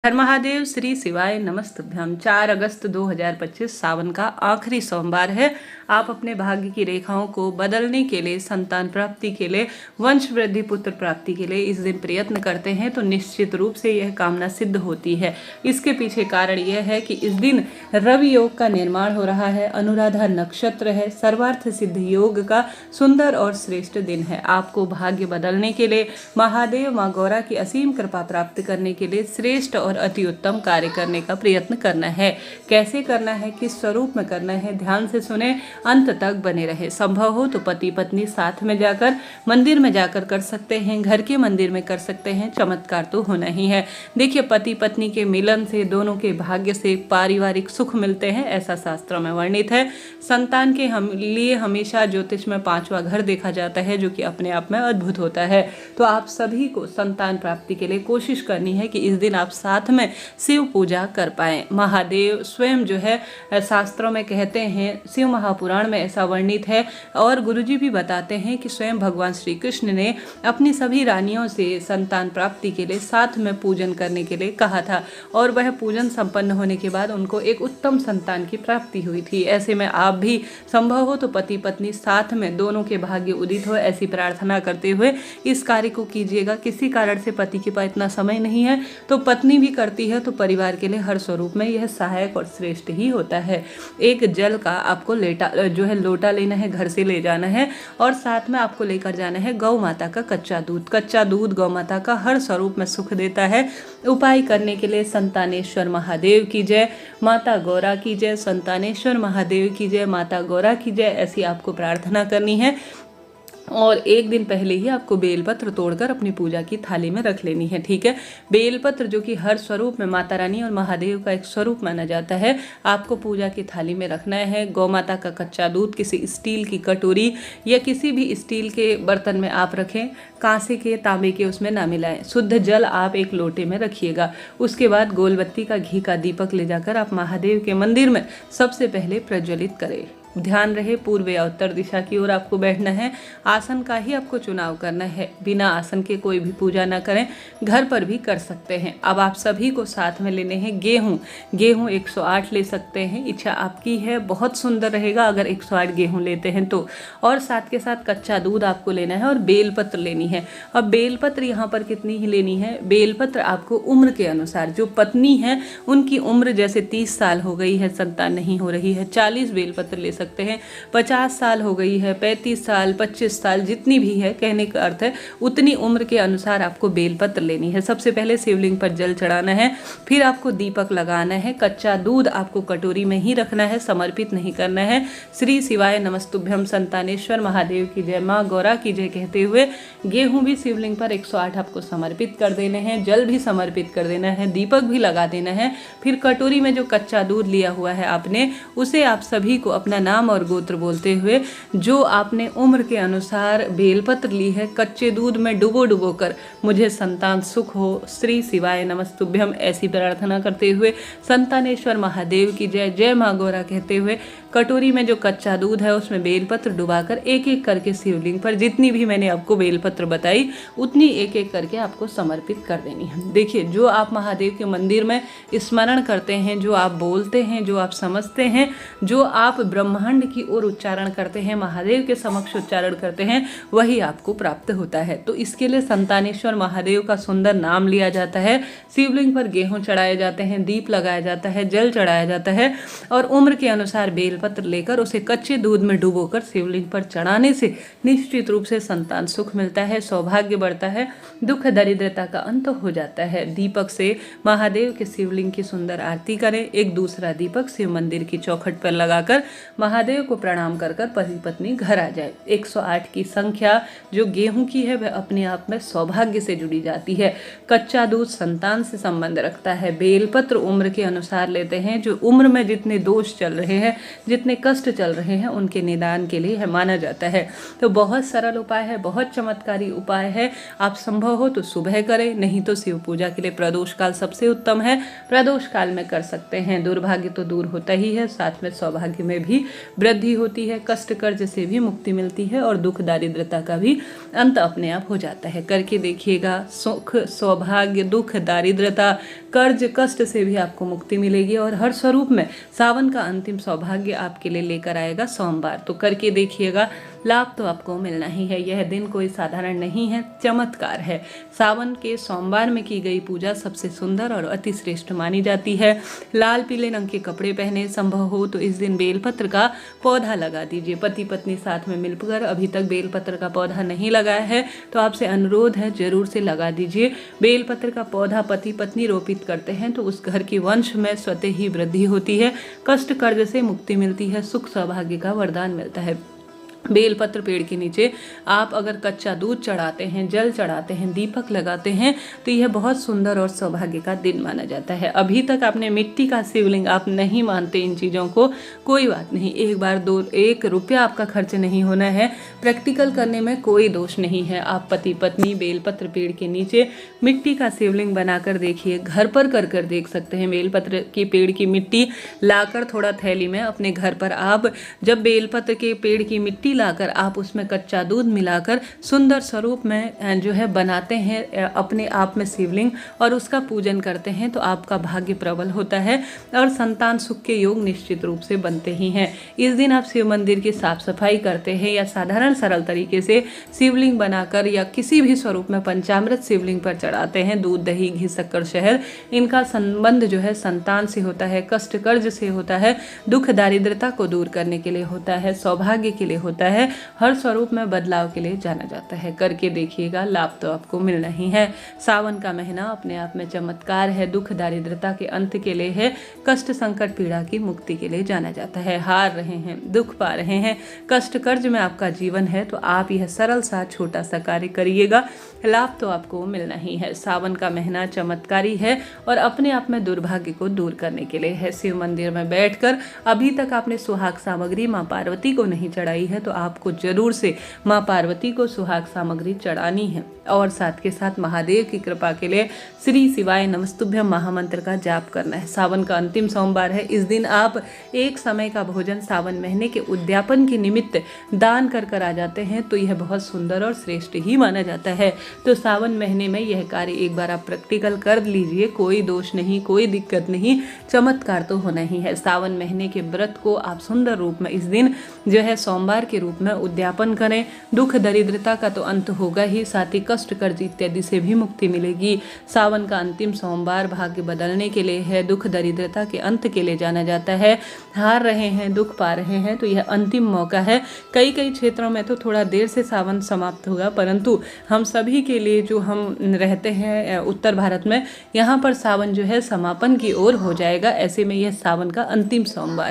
हर महादेव। श्री शिवाय नमस्तुभ्यम। 4 अगस्त 2025 सावन का आखिरी सोमवार है। आप अपने भाग्य की रेखाओं को बदलने के लिए, संतान प्राप्ति के लिए, वंश वृद्धि, पुत्र प्राप्ति के लिए इस दिन प्रयत्न करते हैं तो निश्चित रूप से यह कामना सिद्ध होती है। इसके पीछे कारण यह है कि इस दिन रवि योग का निर्माण हो रहा है, अनुराधा नक्षत्र है, सर्वार्थ सिद्ध योग का सुंदर और श्रेष्ठ दिन है। आपको भाग्य बदलने के लिए, महादेव माँ गौरा की असीम कृपा प्राप्त करने के लिए श्रेष्ठ और अति उत्तम कार्य करने का प्रयत्न करना है। कैसे करना है, किस स्वरूप में करना है, ध्यान से सुने, अंत तक बने रहे। संभव हो तो पति पत्नी साथ में जाकर मंदिर में जाकर कर सकते हैं, घर के मंदिर में कर सकते हैं। चमत्कार तो होना ही है। देखिए, पति पत्नी के मिलन से, दोनों के भाग्य से पारिवारिक सुख मिलते हैं, ऐसा शास्त्रों में वर्णित है। संतान के लिए हमेशा ज्योतिष में 5वां घर देखा जाता है, जो कि अपने आप में अद्भुत होता है। तो आप सभी को संतान प्राप्ति के लिए कोशिश करनी है कि इस दिन आप साथ में शिव पूजा कर पाएं। महादेव स्वयं जो है शास्त्रों में कहते हैं, शिव महापुराण में ऐसा वर्णित है और गुरुजी भी बताते हैं कि स्वयं भगवान श्री कृष्ण ने अपनी सभी रानियों से संतान प्राप्ति के लिए साथ में पूजन करने के लिए कहा था और वह पूजन संपन्न होने के बाद उनको एक उत्तम संतान की प्राप्ति हुई थी। ऐसे में आप भी संभव हो तो पति पत्नी साथ में दोनों के भाग्य उदित हो, ऐसी प्रार्थना करते हुए इस कार्य को कीजिएगा। किसी कारण से पति के पास इतना समय नहीं है तो पत्नी भी करती है तो परिवार के लिए हर स्वरूप में यह सहायक और श्रेष्ठ ही होता है। एक जल का आपको लोटा लेना है, घर से ले जाना है और साथ में आपको लेकर जाना है गौ माता का कच्चा दूध। कच्चा दूध गौ माता का हर स्वरूप में सुख देता है। उपाय करने के लिए संतानेश्वर महादेव की जय, माता गौरा की जय, संतानेश्वर महादेव की जय, माता गौरा की जय, ऐसी आपको प्रार्थना करनी है। और एक दिन पहले ही आपको बेलपत्र तोड़कर अपनी पूजा की थाली में रख लेनी है, ठीक है। बेलपत्र जो कि हर स्वरूप में माता रानी और महादेव का एक स्वरूप माना जाता है, आपको पूजा की थाली में रखना है। गौ माता का कच्चा दूध किसी स्टील की कटोरी या किसी भी स्टील के बर्तन में आप रखें, कांसे के, तांबे के उसमें ना मिलाएं। शुद्ध जल आप एक लोटे में रखिएगा। उसके बाद गोलबत्ती का घी का दीपक ले जाकर आप महादेव के मंदिर में सबसे पहले प्रज्वलित करें। ध्यान रहे पूर्व या उत्तर दिशा की ओर आपको बैठना है। आसन का ही आपको चुनाव करना है, बिना आसन के कोई भी पूजा ना करें। घर पर भी कर सकते हैं। अब आप सभी को साथ में लेने हैं गेहूं 108 ले सकते हैं, इच्छा आपकी है। बहुत सुंदर रहेगा अगर 108 गेहूं लेते हैं तो। और साथ के साथ कच्चा दूध आपको लेना है और बेलपत्र लेनी है। अब बेलपत्र यहाँ पर कितनी ही लेनी है? बेलपत्र आपको उम्र के अनुसार, जो पत्नी है उनकी उम्र जैसे 30 साल हो गई है, संतान नहीं हो रही है, 40 बेलपत्र ले सकते हैं। 50 साल हो गई है, 35 साल, 25 साल, जितनी भी है, कहने का अर्थ है उतनी उम्र के अनुसार आपको बेलपत्र लेनी है। सबसे पहले शिवलिंग पर जल चढ़ाना है, फिर आपको दीपक लगाना है। कच्चा दूध आपको कटोरी में ही रखना है, समर्पित नहीं करना है। श्री शिवाय नमस्तुभ्यम, संतानेश्वर महादेव की जय, माँ गौरा की जय कहते हुए गेहूं भी शिवलिंग पर 108 आपको समर्पित कर देने हैं, जल भी समर्पित कर देना है, दीपक भी लगा देना है। फिर कटोरी में जो कच्चा दूध लिया हुआ है आपने, उसे आप सभी को अपना नाम और गोत्र बोलते हुए, जो आपने उम्र के अनुसार बेलपत्र ली है, कच्चे दूध में डुबो कर मुझे संतान सुख हो, श्री शिवाय नमस्तुभ्यम, ऐसी प्रार्थना करते हुए संतानेश्वर महादेव की जय, जय माँ गौरा कहते हुए कटोरी में जो कच्चा दूध है उसमें बेलपत्र डुबाकर एक एक करके शिवलिंग पर, जितनी भी मैंने आपको बेलपत्र बताई उतनी एक एक करके आपको समर्पित कर देनी है। देखिए, जो आप महादेव के मंदिर में स्मरण करते हैं, जो आप बोलते हैं, जो आप समझते हैं, जो आप ब्रह्मांड की ओर उच्चारण करते हैं, महादेव के समक्ष उच्चारण करते हैं, वही आपको प्राप्त होता है। तो इसके लिए संतानेश्वर महादेव का सुंदर नाम लिया जाता है, शिवलिंग पर गेहूं चढ़ाए जाते हैं, दीप लगाया जाता है, जल चढ़ाया जाता है और उम्र के अनुसार बेलपत्र लेकर उसे कच्चे दूध में डुबोकर शिवलिंग पर चढ़ाने से निश्चित रूप से संतान सुख मिलता है, सौभाग्य बढ़ता है, दुख दरिद्रता का अंत हो जाता है। दीपक से महादेव के शिवलिंग की सुंदर आरती करें। एक दूसरा दीपक शिव मंदिर की चौखट पर लगाकर महादेव को प्रणाम कर पति पत्नी घर आ जाए। 108 की संख्या जो गेहूं की है वह अपने आप में सौभाग्य से जुड़ी जाती है। कच्चा दूध संतान से संबंध रखता है। बेलपत्र उम्र के अनुसार लेते हैं, जो उम्र में जितने दोष चल रहे हैं, जितने कष्ट चल रहे हैं, उनके निदान के लिए माना जाता है। तो बहुत सरल उपाय है, बहुत चमत्कारी उपाय है। आप संभव हो तो सुबह करें, नहीं तो शिव पूजा के लिए प्रदोष काल सबसे उत्तम है। प्रदोष काल में कर सकते हैं। दुर्भाग्य तो दूर होता ही है, साथ में सौभाग्य में भी वृद्धि होती है, कष्ट कर्ज से भी मुक्ति मिलती है और दुख दारिद्रता का भी अंत अपने आप हो जाता है। करके देखिएगा, सुख सौभाग्य दुख दारिद्रता कर्ज कष्ट से भी आपको मुक्ति मिलेगी और हर स्वरूप में सावन का अंतिम सौभाग्य आपके लिए लेकर आएगा सोमवार। तो करके देखिएगा, लाभ तो आपको मिलना ही है। यह दिन कोई साधारण नहीं है, चमत्कार है। सावन के सोमवार में की गई पूजा सबसे सुंदर और अति श्रेष्ठ मानी जाती है। लाल पीले रंग के कपड़े पहने, संभव हो तो इस दिन बेलपत्र का पौधा लगा दीजिए। पति पत्नी साथ में मिलकर अभी तक बेलपत्र का पौधा नहीं लगाया है तो आपसे अनुरोध है, जरूर से लगा दीजिए। बेलपत्र का पौधा पति पत्नी रोपित करते हैं तो उस घर की वंश में स्वतः ही वृद्धि होती है, कष्ट कर्ज से मुक्ति मिलती है, सुख सौभाग्य का वरदान मिलता है। बेलपत्र पेड़ के नीचे आप अगर कच्चा दूध चढ़ाते हैं, जल चढ़ाते हैं, दीपक लगाते हैं तो यह बहुत सुंदर और सौभाग्य का दिन माना जाता है। अभी तक आपने मिट्टी का शिवलिंग आप नहीं मानते इन चीज़ों को, कोई बात नहीं, एक बार 1 रुपया आपका खर्च नहीं होना है। प्रैक्टिकल करने में कोई दोष नहीं है। आप पति पत्नी बेलपत्र पेड़ के नीचे मिट्टी का शिवलिंग बनाकर देखिए, घर पर कर देख सकते हैं। बेलपत्र की पेड़ की मिट्टी लाकर थोड़ा थैली में अपने घर पर आप जब बेलपत्र के पेड़ की मिट्टी लाकर आप उसमें कच्चा दूध मिलाकर सुंदर स्वरूप में जो है बनाते हैं अपने आप में शिवलिंग और उसका पूजन करते हैं तो आपका भाग्य प्रबल होता है और संतान सुख के योग निश्चित रूप से बनते ही हैं। इस दिन आप शिव मंदिर की साफ सफाई करते हैं या साधारण सरल तरीके से शिवलिंग बनाकर या किसी भी स्वरूप में पंचामृत शिवलिंग पर चढ़ाते हैं। दूध दही घी शक्कर शहद इनका संबंध जो है संतान से होता है, कष्ट कर्ज से होता है, दुख दारिद्रता को दूर करने के लिए होता है, सौभाग्य के लिए होता है, हर स्वरूप में बदलाव के लिए जाना जाता है। करके देखिएगा, लाभ तो आपको मिलना ही है। सावन का महीना अपने आप में चमत्कार है, दुख दारिद्रता के अंत के लिए है, कष्ट संकट पीड़ा की मुक्ति के लिए जाना जाता है। हार रहे हैं, दुख पा रहे हैं, कष्ट कर्ज में आपका जीवन है तो आप यह सरल सा छोटा सा कार्य करिएगा, लाभ तो आपको मिलना ही है। सावन का महीना चमत्कारी है और अपने आप में दुर्भाग्य को दूर करने के लिए है। शिव मंदिर में बैठकर अभी तक आपने सुहाग सामग्री माँ पार्वती को नहीं चढ़ाई है तो आपको जरूर से माँ पार्वती को सुहाग सामग्री चढ़ानी है और साथ के साथ महादेव की कृपा के लिए श्री शिवाय नमस्तुभ्यम महामंत्र का जाप करना है। सावन का अंतिम सोमवार है, इस दिन आप एक समय का भोजन सावन महीने के उद्यापन के निमित्त दान कर आ जाते हैं तो यह बहुत सुंदर और श्रेष्ठ ही माना जाता है। तो सावन महीने में यह कार्य एक बार आप प्रैक्टिकल कर लीजिए, कोई दोष नहीं, कोई दिक्कत नहीं, चमत्कार तो होना ही है। सावन महीने के व्रत को आप सुंदर रूप में इस दिन जो है सोमवार के रूप में उद्यापन करें। दुख दरिद्रता का तो अंत होगा ही, साथ ही कष्ट कर्ज इत्यादि से भी मुक्ति मिलेगी। सावन का अंतिम सोमवार भाग्य बदलने के लिए है, दुख दरिद्रता के अंत के लिए जाना जाता है। हार रहे हैं, दुख पा रहे हैं तो यह अंतिम मौका है। कई क्षेत्रों में तो थोड़ा देर से सावन समाप्त होगा, परंतु हम सभी के लिए जो हम रहते हैं उत्तर भारत में, यहाँ पर सावन जो है समापन की ओर हो जाएगा। ऐसे में यह सावन का अंतिम सोमवार